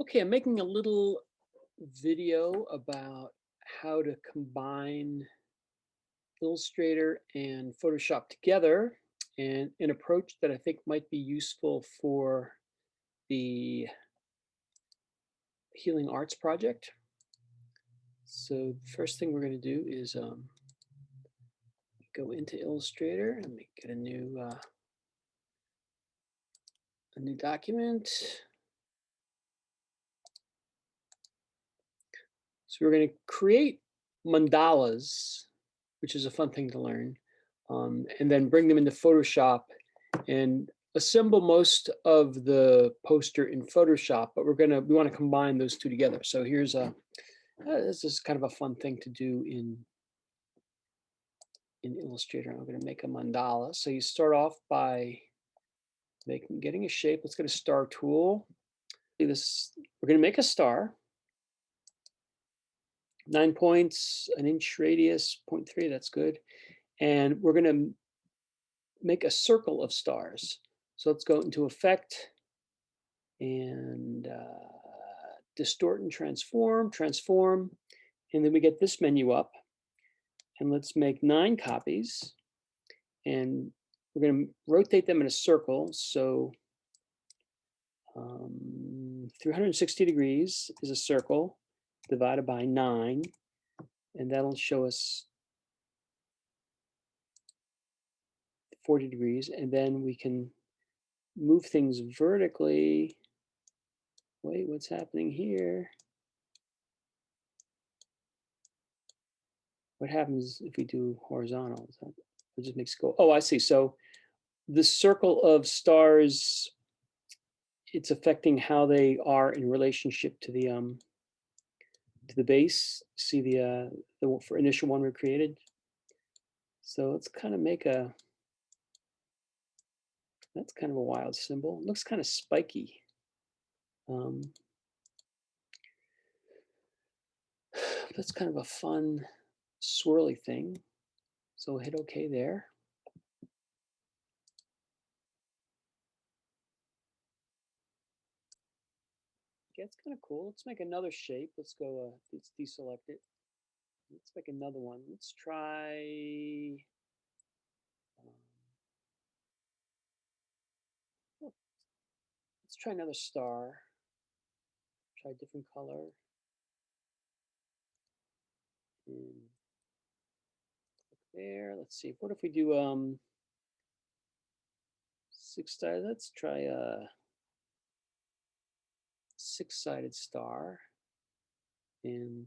Okay, I'm making a little video about how to combine Illustrator and Photoshop together, and an approach that I think might be useful for the Healing Arts project. So the first thing we're going to do is go into Illustrator and get a new document. So we're going to create mandalas, which is a fun thing to learn, and then bring them into Photoshop and assemble most of the poster in Photoshop. But we want to combine those two together. So here's this is kind of a fun thing to do in Illustrator. I'm going to make a mandala. So you start off by getting a shape. Let's get a star tool. We're going to make a star. 9 points, an inch radius, 0.3, that's good. And we're going to make a circle of stars. So let's go into Effect and Distort and Transform, and then we get this menu up. And let's make 9 copies. And we're going to rotate them in a circle. So 360 degrees is a circle divided by 9, and that'll show us 40 degrees. And then we can move things vertically. Wait, what's happening here? What happens if we do horizontal? It just makes it go, oh, I see. So the circle of stars, it's affecting how they are in relationship to the base. See the for initial one we created. So let's kind of make that's kind of a wild symbol. It looks kind of spiky. That's kind of a fun swirly thing. So we'll hit OK there. Yeah, it's kind of cool. Let's make another shape. Let's go, let's deselect it. Let's make another one. Let's try, let's try another star. Try a different color. And click there. Let's see. What if we do 6-sided? Let's try a 6-sided star and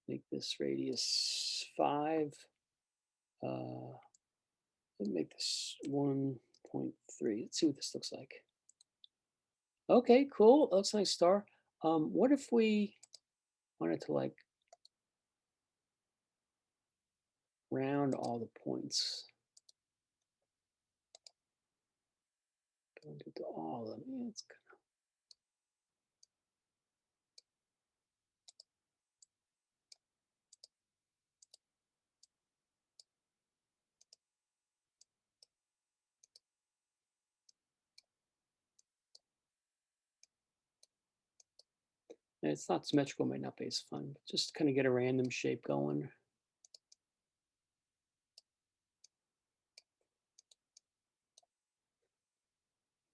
make this radius 5. Let's make this 1.3. Let's see what this looks like. Okay, cool. That looks like a star. What if we wanted to like round all the points? Go into all of them. Yeah, it's kind of, it's not symmetrical, might not be as fun, but just kind of get a random shape going.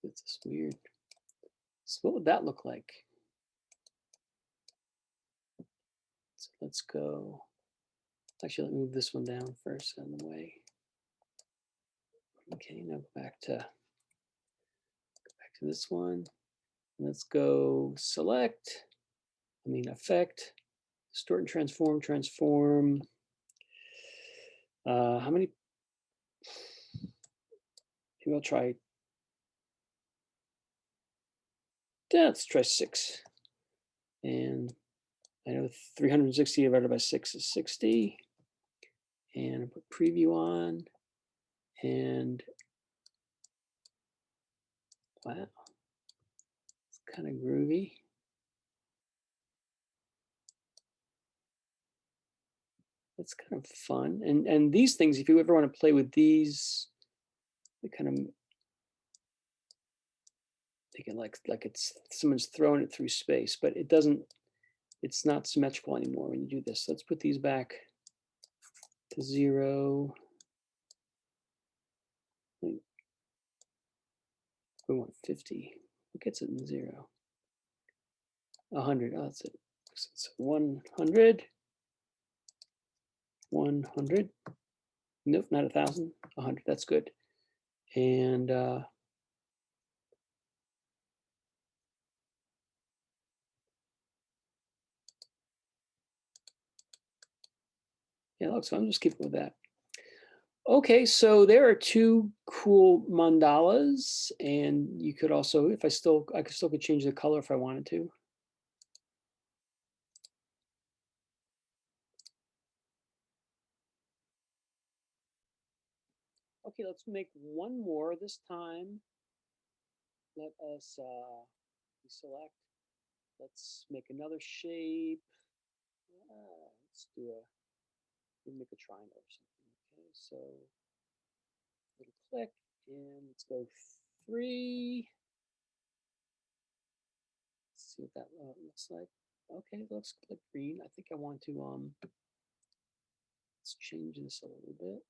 It's just weird. So what would that look like? So let's go. Actually, let me move this one down first on the way. Okay, now go back to this one. Let's go Effect, Distort and Transform. How many? Maybe I'll try. Yeah, let's try 6. And I know 360 divided by 6 is 60. And I put preview on. And wow, it's kind of groovy. It's kind of fun. And these things, if you ever want to play with these, they kind of thinking like it's someone's throwing it through space, but it doesn't, it's not symmetrical anymore when you do this. Let's put these back to 0. We want 50. What gets it in 0? 100. Oh, that's it. It's 100. 100. Nope, not 1,000. 100. That's good. And yeah, it looks fun. Just keep it with that. Okay, so there are 2 cool mandalas, and you could also, if I could change the color if I wanted to. Okay, let's make one more this time. Let us select. Let's make another shape. Let's do we'll make a triangle or something. Okay, so little click, and let's go 3. Let's see what that looks like. Okay, it looks like green. I think I want to let's change this a little bit.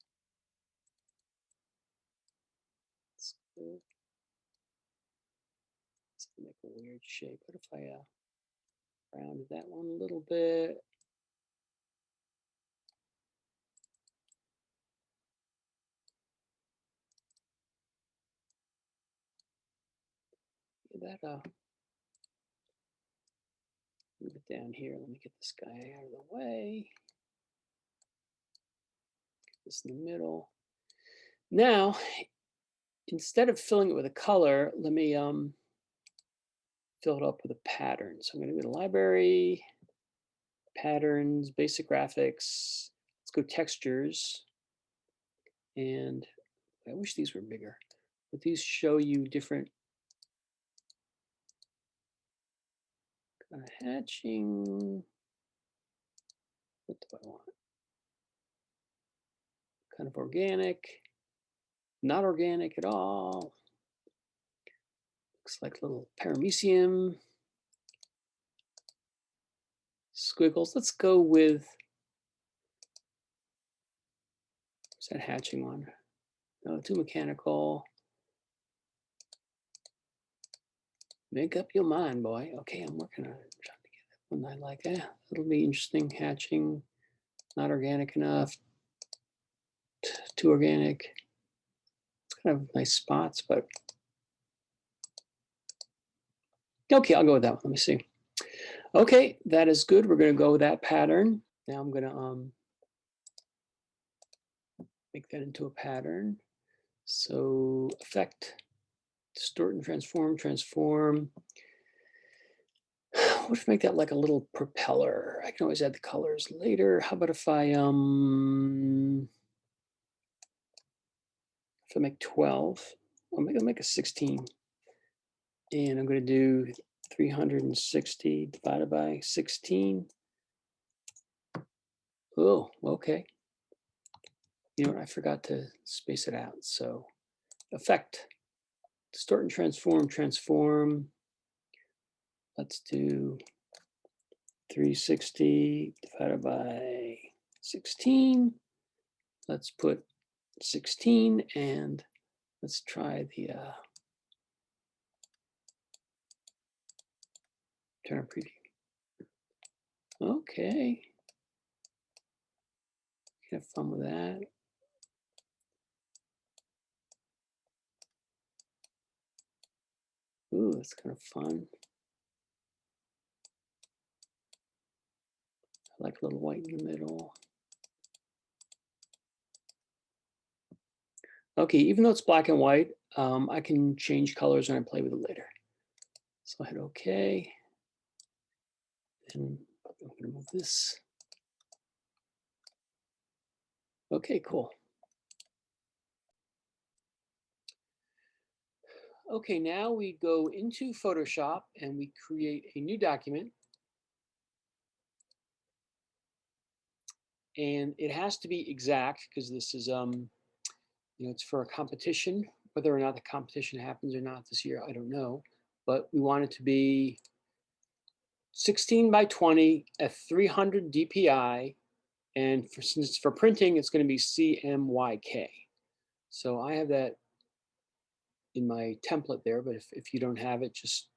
Let's go. Let's make a weird shape. What if I rounded that one a little bit? That move it down here. Let me get this guy out of the way. Get this in the middle. Now, instead of filling it with a color, let me fill it up with a pattern. So I'm going to go to library, patterns, basic graphics. Let's go textures. And I wish these were bigger, but these show you different kind of hatching. What do I want? Kind of organic, not organic at all. Looks like little paramecium. Squiggles. Let's go with, what's that hatching one? No, too mechanical. Make up your mind, boy. Okay, I'm working on it. I'm trying to get that one I like. It'll be interesting. Hatching, not organic enough. Too organic. It's kind of nice spots, but okay, I'll go with that one. Let me see. Okay, that is good. We're going to go with that pattern. Now I'm going to make that into a pattern. So effect, distort and transform, transform. What if I make that like a little propeller? I can always add the colors later. How about if I make 12, I'll make a 16. And I'm going to do 360 divided by 16. Oh, okay. You know what? I forgot to space it out. So effect, distort and transform, transform. Let's do 360 divided by 16. Let's put 16 and let's try the turn on preview. Okay. Have fun with that. Ooh, that's kind of fun. I like a little white in the middle. Okay, even though it's black and white, I can change colors when I play with it later. So I hit OK. And I'm going to move this. Okay, cool. Okay, now we go into Photoshop and we create a new document. And it has to be exact because this is, it's for a competition. Whether or not the competition happens or not this year, I don't know. but we want it to be 16 by 20 at 300 DPI. And since for printing, it's going to be CMYK. So I have that in my template there, but if you don't have it, just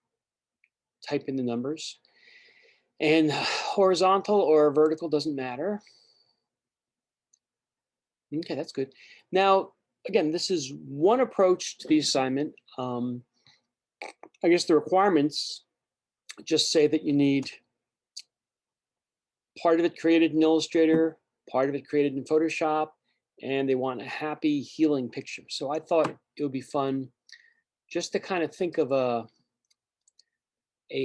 type in the numbers. And horizontal or vertical doesn't matter. Okay, that's good. Now, again, this is one approach to the assignment. I guess the requirements just say that you need part of it created in Illustrator, part of it created in Photoshop, and they want a happy, healing picture. So I thought it would be fun just to kind of think of a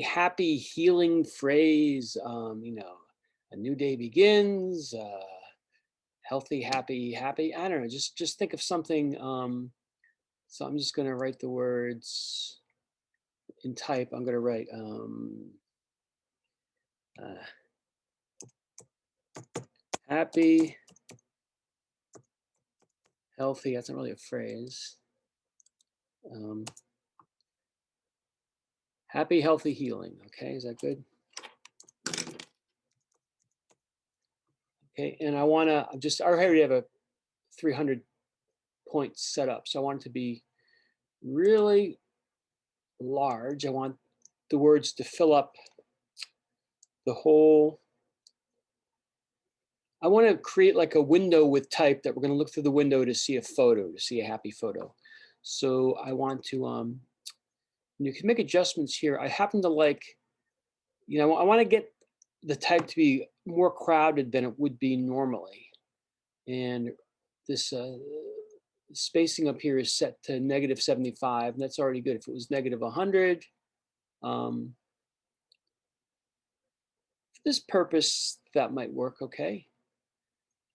happy, healing phrase. A new day begins. Healthy, happy, happy. I don't know. Just think of something. So I'm just going to write the words in type. I'm going to write uh, happy, healthy. That's not really a phrase. Happy, healthy, healing. Okay, is that good? Okay, and I want to I already have a 300 point set up, so I want it to be really large. I want the words to fill up the whole. I want to create like a window with type that we're going to look through the window to see a photo, to see a happy photo. So I want to, you can make adjustments here. I happen to like, I want to get the type to be more crowded than it would be normally. And this spacing up here is set to -75, and that's already good. If it was -100, for this purpose, that might work okay.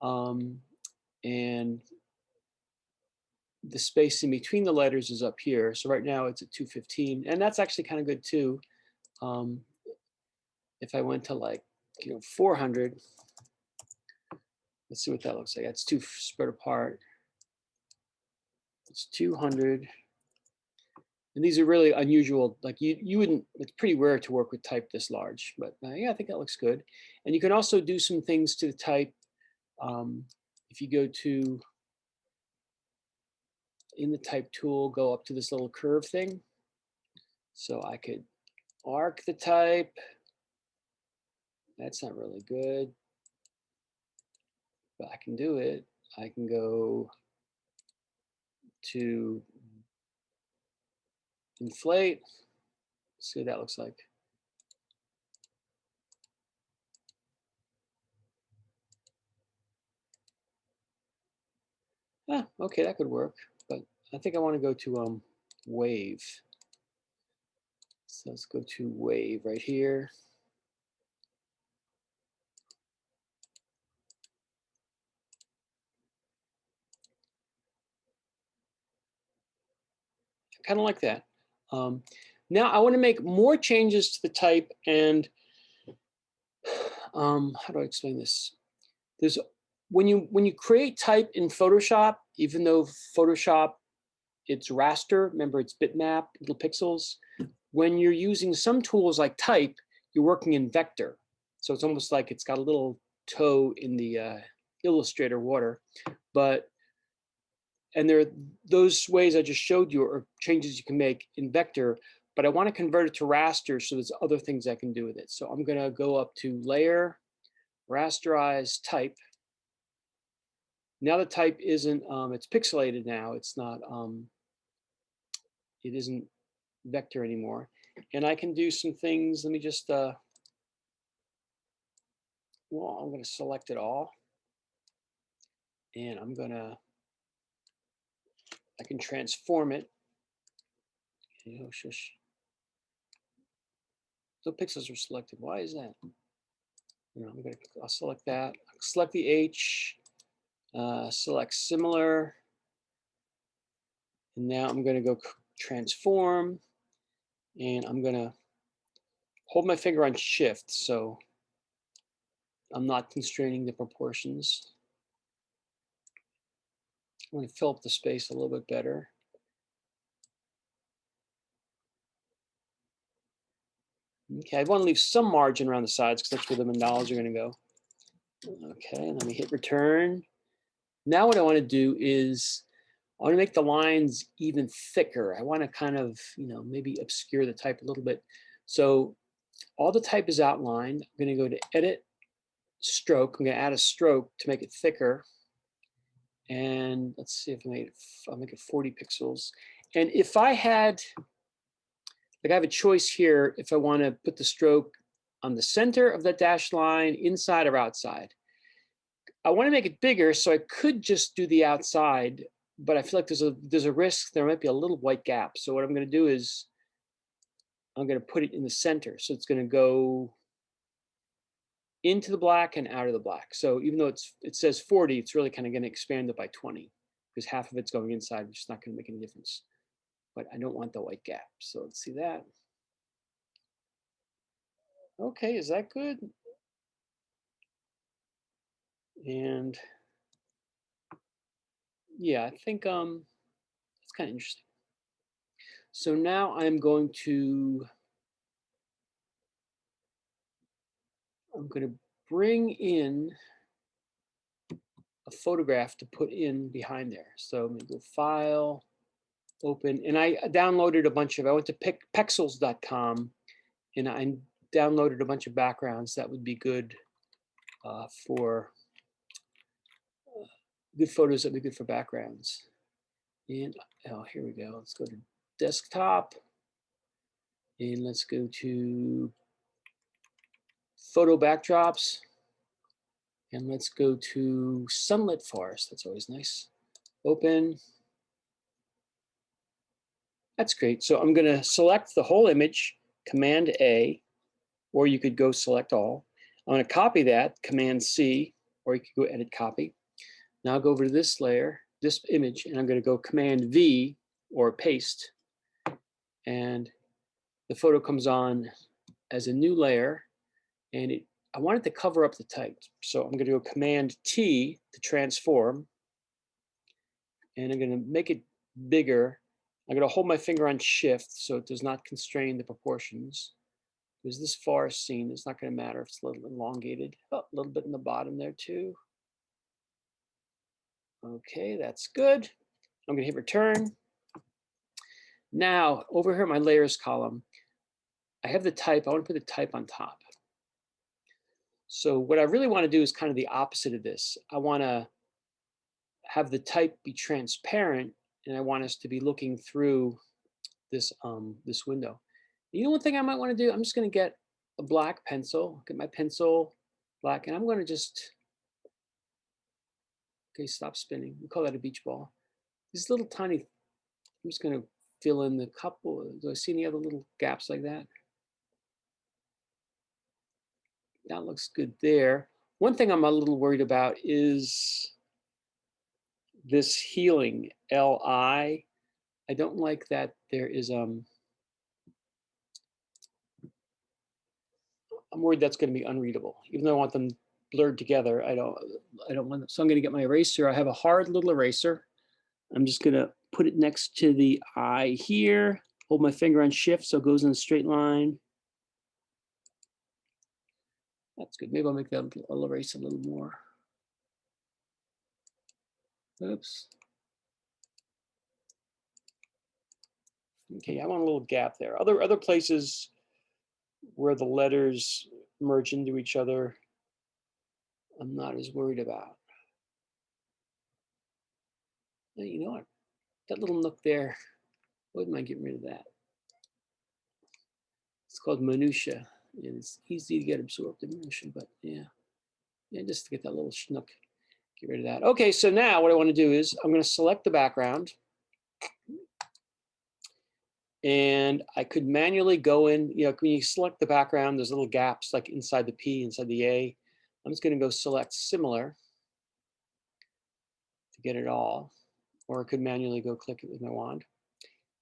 And the spacing between the letters is up here. So right now it's at 215, and that's actually kind of good too. If I went to like, 400, let's see what that looks like. That's too spread apart. It's 200. And these are really unusual. Like you wouldn't, it's pretty rare to work with type this large, but yeah, I think that looks good. And you can also do some things to the type. If you go to, in the type tool, go up to this little curve thing. So I could arc the type. That's not really good, but I can do it. I can go to inflate. See what that looks like. Okay, that could work, but I think I want to go to wave. So let's go to wave right here. Kind of like that. Now I want to make more changes to the type, and how do I explain this? There's when you create type in Photoshop, even though Photoshop, it's raster, remember it's bitmap, little pixels. When you're using some tools like type, you're working in vector. So it's almost like it's got a little toe in the Illustrator water. And there are those ways I just showed you are changes you can make in vector, but I want to convert it to raster, so there's other things I can do with it. So I'm going to go up to layer, rasterize type. Now the type isn't, it's pixelated now. It's not, it isn't vector anymore. And I can do some things. Let me just, well, I'm going to select it all. And I can transform it. Shush. The pixels are selected. Why is that? I'll select that. Select the H. Select similar. And now I'm going to go transform. And I'm going to hold my finger on shift, so I'm not constraining the proportions. I'm going to fill up the space a little bit better. Okay, I want to leave some margin around the sides because that's where the mandalas are going to go. Okay, let me hit return. Now what I want to do is I want to make the lines even thicker. I want to kind of, maybe obscure the type a little bit. So all the type is outlined. I'm going to go to edit stroke. I'm going to add a stroke to make it thicker. And let's see if I'll make it 40 pixels. And if I had, like I have a choice here, if I want to put the stroke on the center of that dashed line, inside or outside. I want to make it bigger, so I could just do the outside, but I feel like there's a risk there might be a little white gap. So what I'm going to do is I'm going to put it in the center. So it's going to go into the black and out of the black. So even though it says 40, it's really kind of going to expand it by 20 because half of it's going inside, which is not going to make any difference. But I don't want the white gap. So let's see that. Okay, is that good? And yeah, I think it's kind of interesting. So now I'm going to bring in a photograph to put in behind there. So I'm going to go File, Open, and I downloaded a bunch of. I went to pexels.com and I downloaded a bunch of backgrounds that would be good for good photos that would be good for backgrounds. And oh, here we go. Let's go to desktop, and let's go to photo backdrops, and let's go to sunlit forest. That's always nice. Open. That's great. So I'm going to select the whole image, Command A, or you could go select all. I'm going to copy that, Command C, or you could go edit copy. Now I'll go over to this layer, this image, and I'm going to go Command V or paste. And the photo comes on as a new layer, and I want it to cover up the type. So I'm going to go Command T to transform, and I'm going to make it bigger. I'm going to hold my finger on Shift so it does not constrain the proportions. Because this forest scene is not going to matter if it's a little elongated. Oh, a little bit in the bottom there too. Okay, that's good. I'm going to hit return. Now, over here in my layers column, I have the type. I want to put the type on top. So what I really want to do is kind of the opposite of this. I want to have the type be transparent, and I want us to be looking through this this window. You know, one thing I might want to do, I'm just going to get a black pencil, get my pencil black, and I'm going to just, okay, stop spinning. We call that a beach ball. These little tiny, I'm just going to fill in the couple. Do I see any other little gaps like that? That looks good there. One thing I'm a little worried about is this healing, L-I. I don't like that there is, I'm worried that's going to be unreadable. Even though I want them blurred together, I don't want them. So I'm going to get my eraser. I have a hard little eraser. I'm just going to put it next to the I here, hold my finger on Shift so it goes in a straight line. That's good. Maybe I'll make that, I'll erase a little more. Oops. Okay, I want a little gap there. Other places where the letters merge into each other, I'm not as worried about. You know what? That little nook there, I wouldn't mind getting rid of that. It's called minutia, and it's easy to get absorbed in minutia, but yeah, just to get that little schnook, get rid of that. Okay, so now what I want to do is I'm going to select the background, and I could manually go in. You know, when you select the background, there's little gaps like inside the P, inside the A. I'm just going to go select similar to get it all, or I could manually go click it with my wand.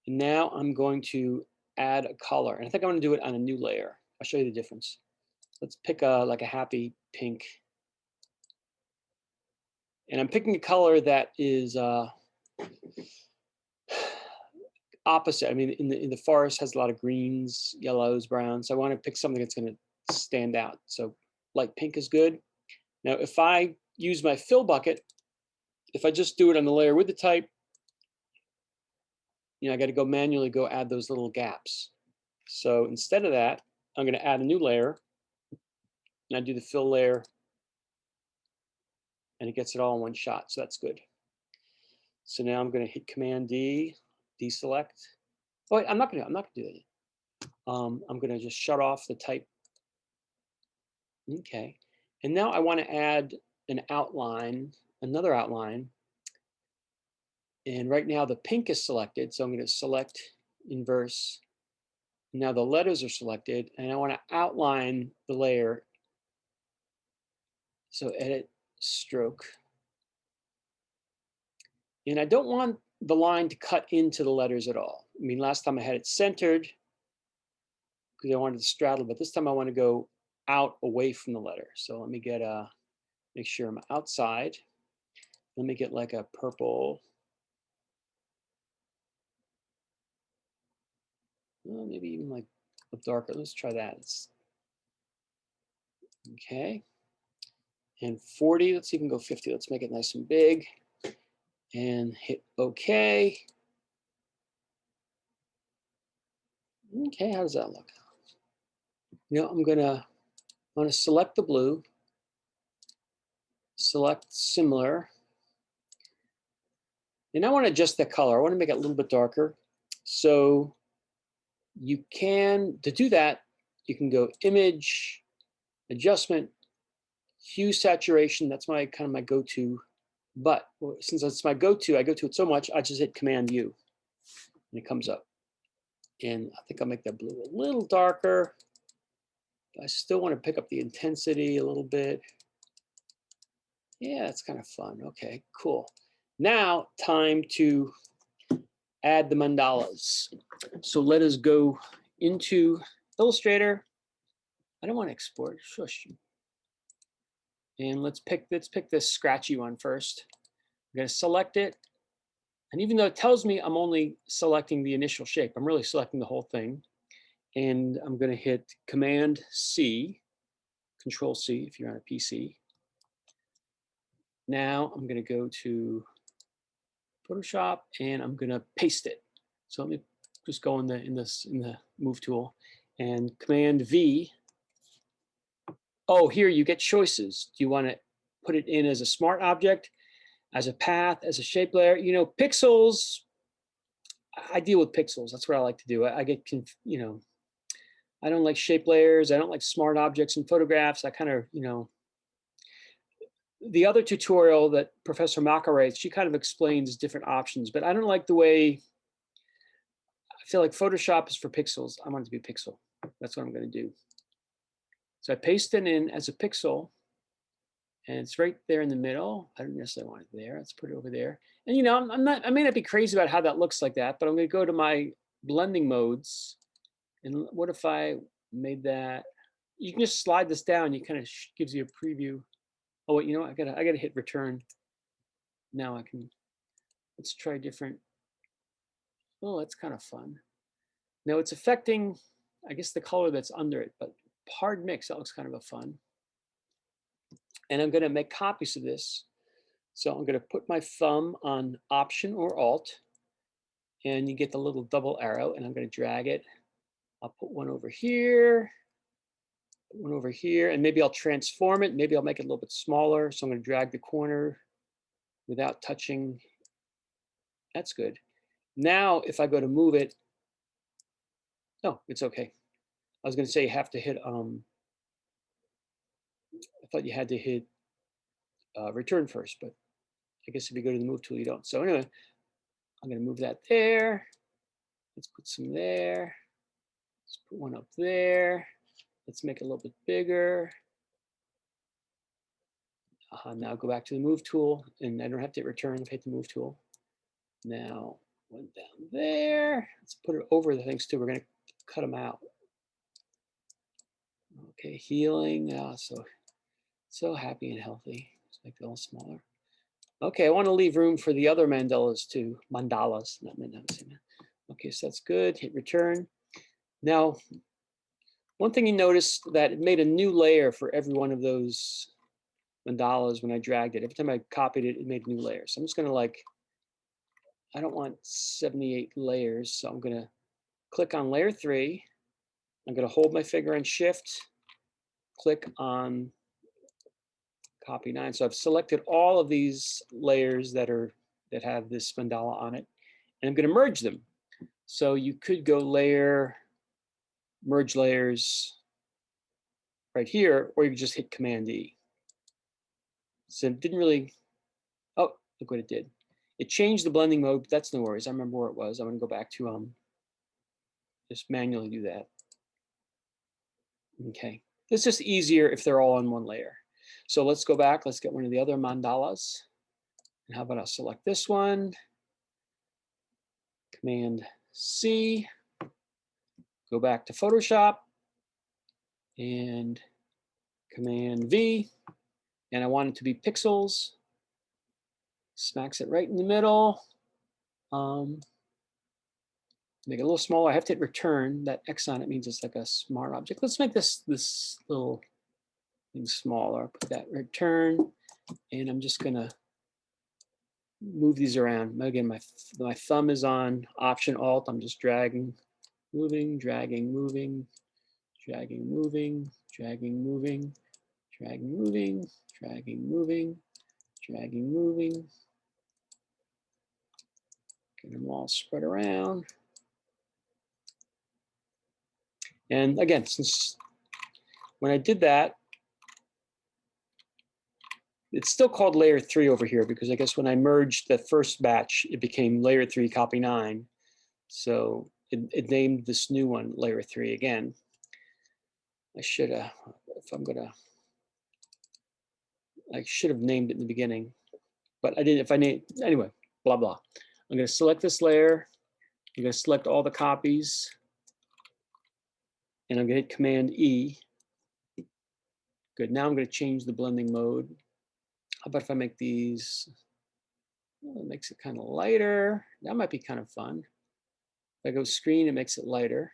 And now I'm going to add a color, and I think I'm going to do it on a new layer. I'll show you the difference. Let's pick like a happy pink. And I'm picking a color that is, opposite. I mean, in the forest has a lot of greens, yellows, browns. So I want to pick something that's going to stand out. So light pink is good. Now, if I use my fill bucket, if I just do it on the layer with the type, I got to go manually go add those little gaps. So instead of that, I'm going to add a new layer, and I do the fill layer, and it gets it all in one shot. So that's good. So now I'm going to hit Command D, deselect. Oh, wait, I'm not going to do that yet. I'm going to just shut off the type. Okay. And now I want to add an outline, another outline. And right now the pink is selected. So I'm going to select inverse. Now the letters are selected, and I want to outline the layer. So edit stroke. And I don't want the line to cut into the letters at all. I mean, last time I had it centered because I wanted to straddle, but this time I want to go out away from the letter. So let me get make sure I'm outside. Let me get like a purple, well, maybe even like a darker. Let's try that. Okay. And 40, let's even go 50. Let's make it nice and big and hit OK. Okay, how does that look? I'm want to select the blue, select similar, and I want to adjust the color. I want to make it a little bit darker. So you can, to do that, you can go image, adjustment, hue saturation. That's my kind of my go-to. But since it's my go-to, I go to it so much, I just hit Command U, and it comes up. And I think I'll make that blue a little darker. I still want to pick up the intensity a little bit. Yeah, it's kind of fun. Okay, cool. Now, time to add the mandalas. So let us go into Illustrator. I don't want to export. Shush. And let's pick this scratchy one first. I'm going to select it. And even though it tells me I'm only selecting the initial shape, I'm really selecting the whole thing. And I'm going to hit Command C, Control C if you're on a PC. Now I'm going to go to Photoshop and I'm going to paste it. So let me just go in the move tool and Command V. Oh, here you get choices. Do you want to put it in as a smart object, as a path, as a shape layer? Pixels. I deal with pixels. That's what I like to do. I get I don't like shape layers. I don't like smart objects in photographs. I kind of the other tutorial that Professor Maka writes, she kind of explains different options, but I don't like the way, I feel like Photoshop is for pixels. I want it to be pixel. That's what I'm going to do. So I paste it in as a pixel, and it's right there in the middle. I don't necessarily want it there. Let's put it over there. And I may not be crazy about how that looks like that, but I'm going to go to my blending modes. And what if I made that? You can just slide this down. You kind of gives you a preview. Oh wait, I gotta hit return. Now I can. Let's try different. Oh, that's kind of fun. Now it's affecting, I guess, the color that's under it, but hard mix, that looks kind of a fun. And I'm going to make copies of this. So I'm going to put my thumb on Option or Alt, and you get the little double arrow, and I'm going to drag it. I'll put one over here, one over here, and maybe I'll transform it. Maybe I'll make it a little bit smaller. So I'm going to drag the corner without touching. That's good. Now, if I go to move it, no, it's okay. I was going to say you have to hit, I thought you had to hit return first, but I guess if you go to the move tool, you don't. So anyway, I'm going to move that there. Let's put some there. Let's put one up there. Let's make it a little bit bigger. Now go back to the move tool, and I don't have to hit return. I've hit the move tool. Now one down there. Let's put it over the things too. We're going to cut them out. Okay, healing. So happy and healthy. Let's make it a little smaller. Okay, I want to leave room for the other mandalas too. Mandalas, not mandalas. Okay, so that's good. Hit return. Now, one thing you notice that it made a new layer for every one of those mandalas when I dragged it. Every time I copied it, it made a new layer. So I'm just gonna like, I don't want 78 layers. So I'm gonna click on layer 3. I'm gonna hold my finger and shift, click on copy 9. So I've selected all of these layers that have this mandala on it, and I'm gonna merge them. So you could go layer, merge layers right here, or you could just hit Command E. So it didn't really, oh, look what it did. It changed the blending mode, but that's no worries. I remember where it was. I'm gonna go back to just manually do that. Okay, it's just easier if they're all on one layer. So let's go back, let's get one of the other mandalas. And how about I'll select this one, Command C, go back to Photoshop, and Command V, and I want it to be pixels, smacks it right in the middle. Make it a little smaller. I have to hit return. That X on it means it's like a smart object. Let's make this little thing smaller. Put that return, and I'm just gonna move these around. Again, my thumb is on Option Alt. I'm just dragging, moving, dragging, moving, dragging, moving, dragging, moving, dragging, moving, dragging, moving, dragging, moving. Get them all spread around. And again, since when I did that, it's still called layer 3 over here because I guess when I merged the first batch, it became layer 3 copy 9. So it named this new one layer 3 again. I should have, if I'm gonna, I should have named it in the beginning, but I didn't. If I name, anyway, blah, blah. I'm gonna select this layer. I'm gonna select all the copies, and I'm gonna hit Command E. Good, now I'm gonna change the blending mode. How about if I make these, well, it makes it kind of lighter. That might be kind of fun. If I go screen, it makes it lighter.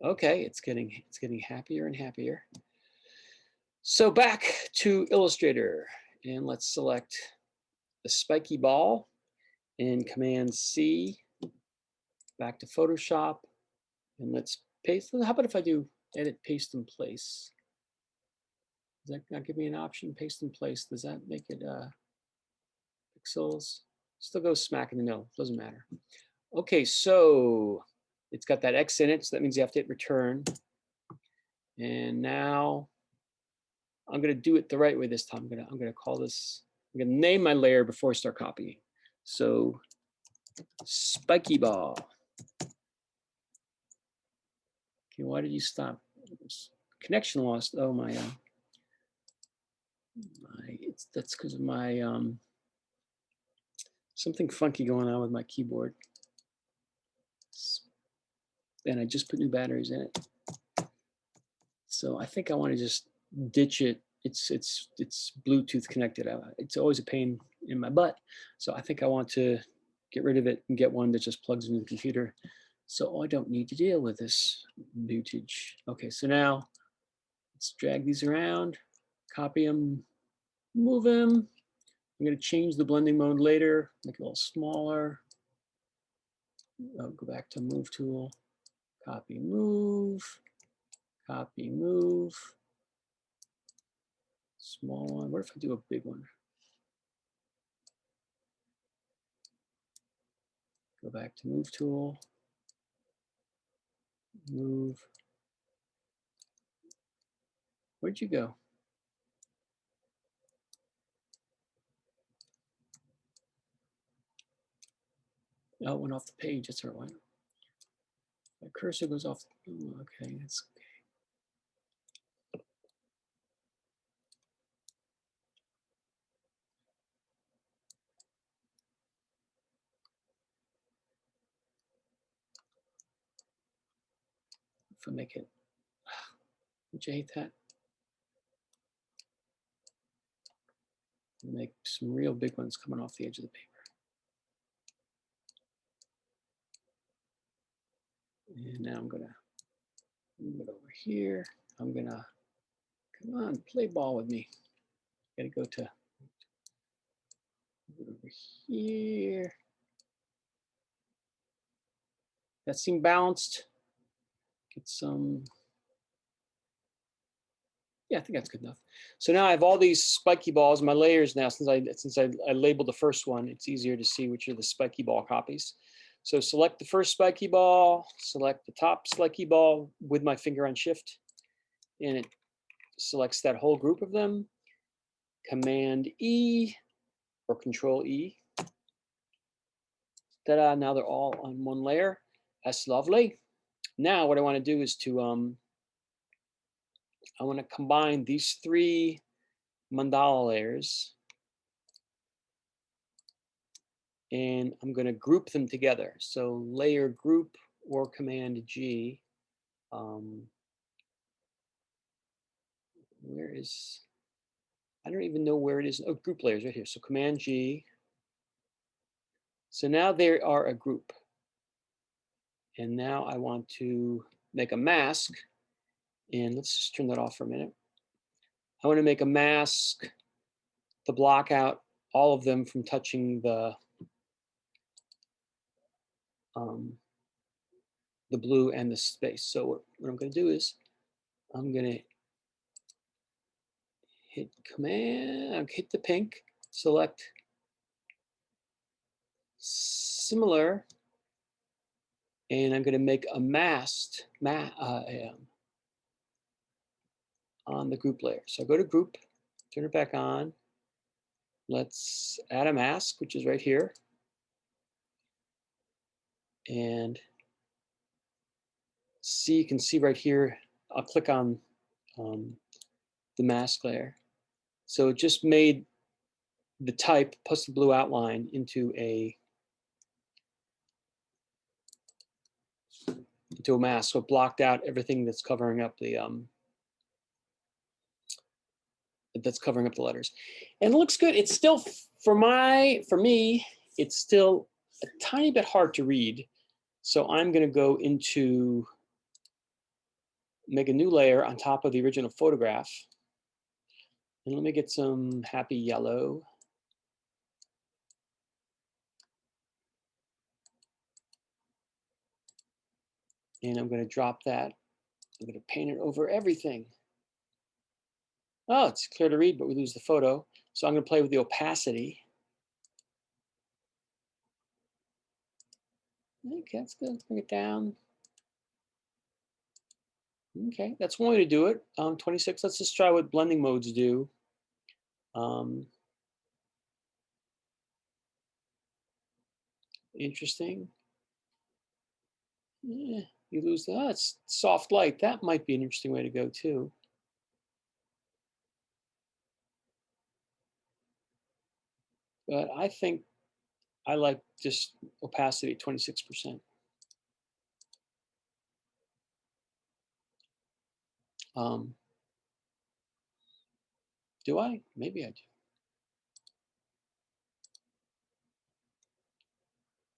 Okay, it's getting happier and happier. So back to Illustrator, and let's select the spiky ball and Command C, back to Photoshop, and let's paste. How about if I do edit, paste in place? Does that not give me an option? Paste in place, does that make it pixels? Still goes smack in the middle, doesn't matter. Okay, so it's got that X in it, so that means you have to hit return. And now I'm gonna do it the right way this time. I'm gonna call this, I'm gonna name my layer before I start copying. So spiky ball. Okay, why did you stop? Connection lost. Oh my, that's because of my something funky going on with my keyboard. And I just put new batteries in it. So I think I want to just ditch it. It's Bluetooth connected. It's always a pain in my butt. So I think I want to get rid of it and get one that just plugs into the computer. So I don't need to deal with this bootage. Okay, so now let's drag these around, copy them, move them. I'm going to change the blending mode later, make it a little smaller. I'll go back to move tool, copy, move, copy, move. Small one. What if I do a big one? Go back to move tool, move. Where'd you go? Oh, it went off the page. That's where it went. My cursor goes off. Okay, that's okay. If I make it, would you hate that? Make some real big ones coming off the edge of the paper. And now I'm gonna move it over here. I'm gonna, come on, play ball with me. Gotta go to over here. That seemed balanced. Get some, yeah, I think that's good enough. So now I have all these spiky balls, my layers now, since I labeled the first one, it's easier to see which are the spiky ball copies. So select the first spiky ball, select the top spiky ball with my finger on shift, and it selects that whole group of them. Command E or Control E. Ta-da, now they're all on one layer. That's lovely. Now what I want to do is to, I want to combine these three mandala layers, and I'm going to group them together. So layer group or Command G. Where is, I don't even know where it is. Oh, group layers right here. So Command G. So now they are a group. And now I want to make a mask. And let's just turn that off for a minute. I want to make a mask to block out all of them from touching the blue and the space. So what I'm going to do is I'm going to hit Command, hit the pink, select similar, and I'm going to make a masked on the group layer. So I go to group, turn it back on. Let's add a mask, which is right here. And see, you can see right here, I'll click on the mask layer. So it just made the type plus the blue outline into a mask. So it blocked out everything that's covering up the letters. And it looks good. It's still, for me, it's still a tiny bit hard to read. So I'm going to go into, make a new layer on top of the original photograph. And let me get some happy yellow. And I'm going to drop that. I'm going to paint it over everything. Oh, it's clear to read, but we lose the photo. So I'm going to play with the opacity. Okay, that's good. Bring it down. Okay, that's one way to do it. 26, let's just try what blending modes do. Interesting. Yeah, you lose the, it's soft light. That might be an interesting way to go too. But I think I like just opacity 26%. Do I? Maybe I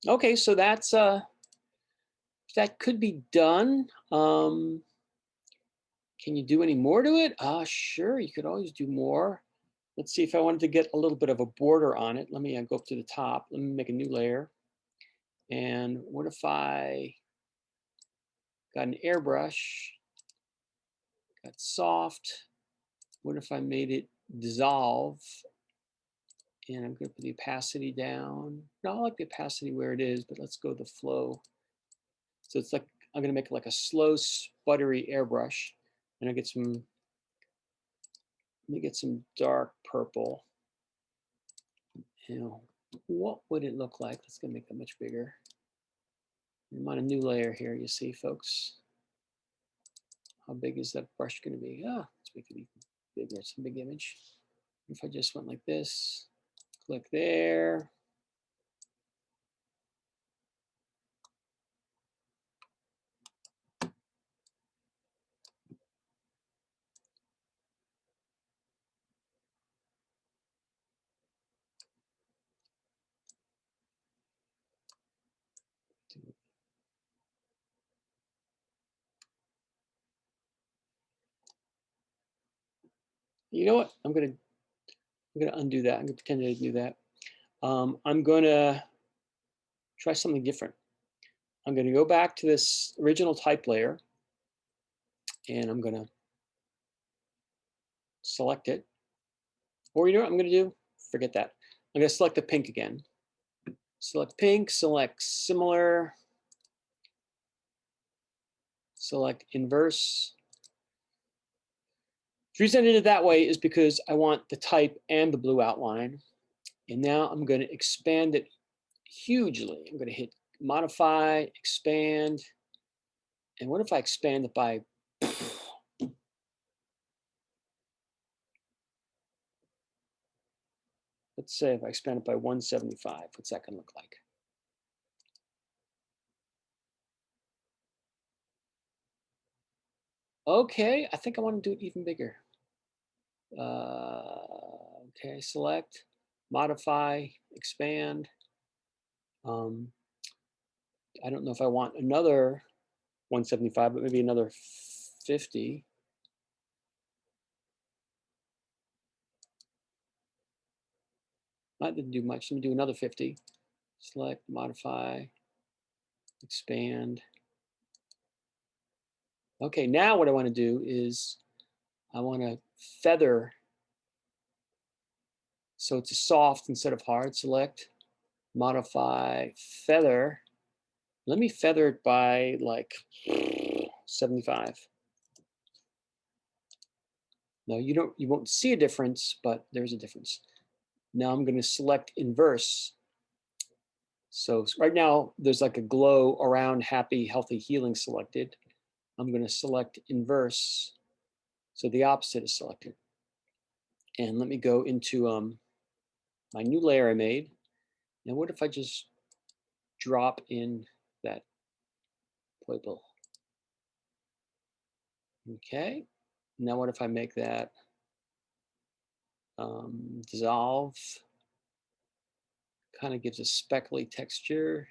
do. Okay, so that's that could be done. Can you do any more to it? Sure, you could always do more. Let's see if I wanted to get a little bit of a border on it. Let me go up to the top. Let me make a new layer. And what if I got an airbrush, got soft. What if I made it dissolve? And I'm going to put the opacity down. No, I like the opacity where it is, but let's go the flow. So it's like, I'm going to make like a slow, sputtery airbrush. And I get some, let me get some dark purple. You know, what would it look like? Let's go make that much bigger. I'm on a new layer here, you see, folks. How big is that brush going to be? Let's make it even bigger. It's a big image. If I just went like this, click there. You know what? I'm gonna undo that. I'm gonna pretend I didn't do that. I'm gonna try something different. I'm gonna go back to this original type layer and I'm gonna select it. Or you know what I'm gonna do? Forget that. I'm gonna select the pink again. Select pink, select similar, select inverse. The reason I did it that way is because I want the type and the blue outline. And now I'm going to expand it hugely. I'm going to hit modify, expand. And what if I expand it by, let's say if I expand it by 175, what's that going to look like? Okay, I think I want to do it even bigger. Okay, select, modify, expand. I don't know if I want another 175, but maybe another 50. Not didn't do much. Let me do another 50. Select, modify, expand. Okay, now what I want to do is I want to feather so it's a soft instead of hard. Select, modify, feather. Let me feather it by like 75. No, you won't see a difference, but there's a difference. Now I'm going to select inverse. So right now there's like a glow around happy, healthy, healing selected. I'm going to select inverse. So the opposite is selected. And let me go into my new layer I made. And what if I just drop in that purple? Okay. Now what if I make that dissolve? Kind of gives a speckly texture.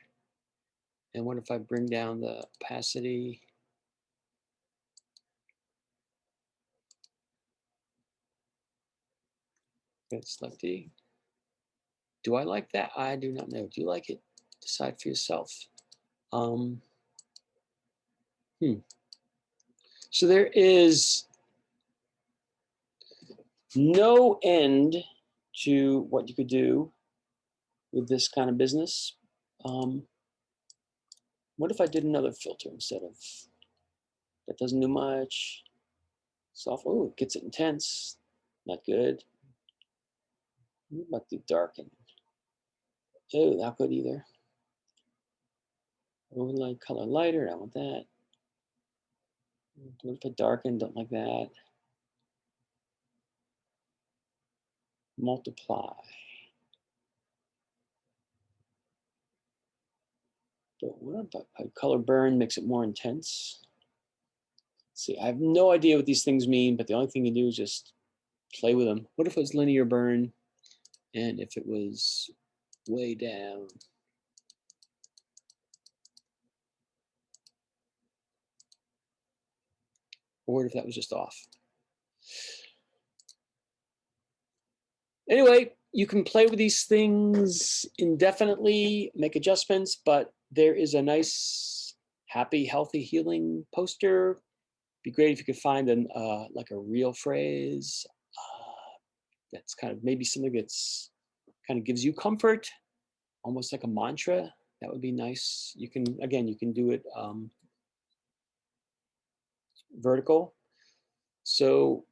And what if I bring down the opacity? Good, selecty. Do I like that? I do not know. Do you like it? Decide for yourself. Um, So there is no end to what you could do with this kind of business. Um, what if I did another filter instead of, that doesn't do much. Soft, oh, it gets it intense. Not good. What about the darken? Oh, not good either. Overlay color lighter, I want that. What if I darken? Don't like that. Multiply. But what about color burn? Makes it more intense. Let's see, I have no idea what these things mean, but the only thing you do is just play with them. What if it was linear burn and if it was way down? Or what if that was just off? Anyway, you can play with these things indefinitely, make adjustments, but there is a nice, happy, healthy, healing poster. Be great if you could find an like a real phrase that's kind of maybe something that's kind of gives you comfort, almost like a mantra. That would be nice. You can, again, you can do it vertical. So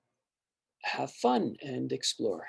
have fun and explore.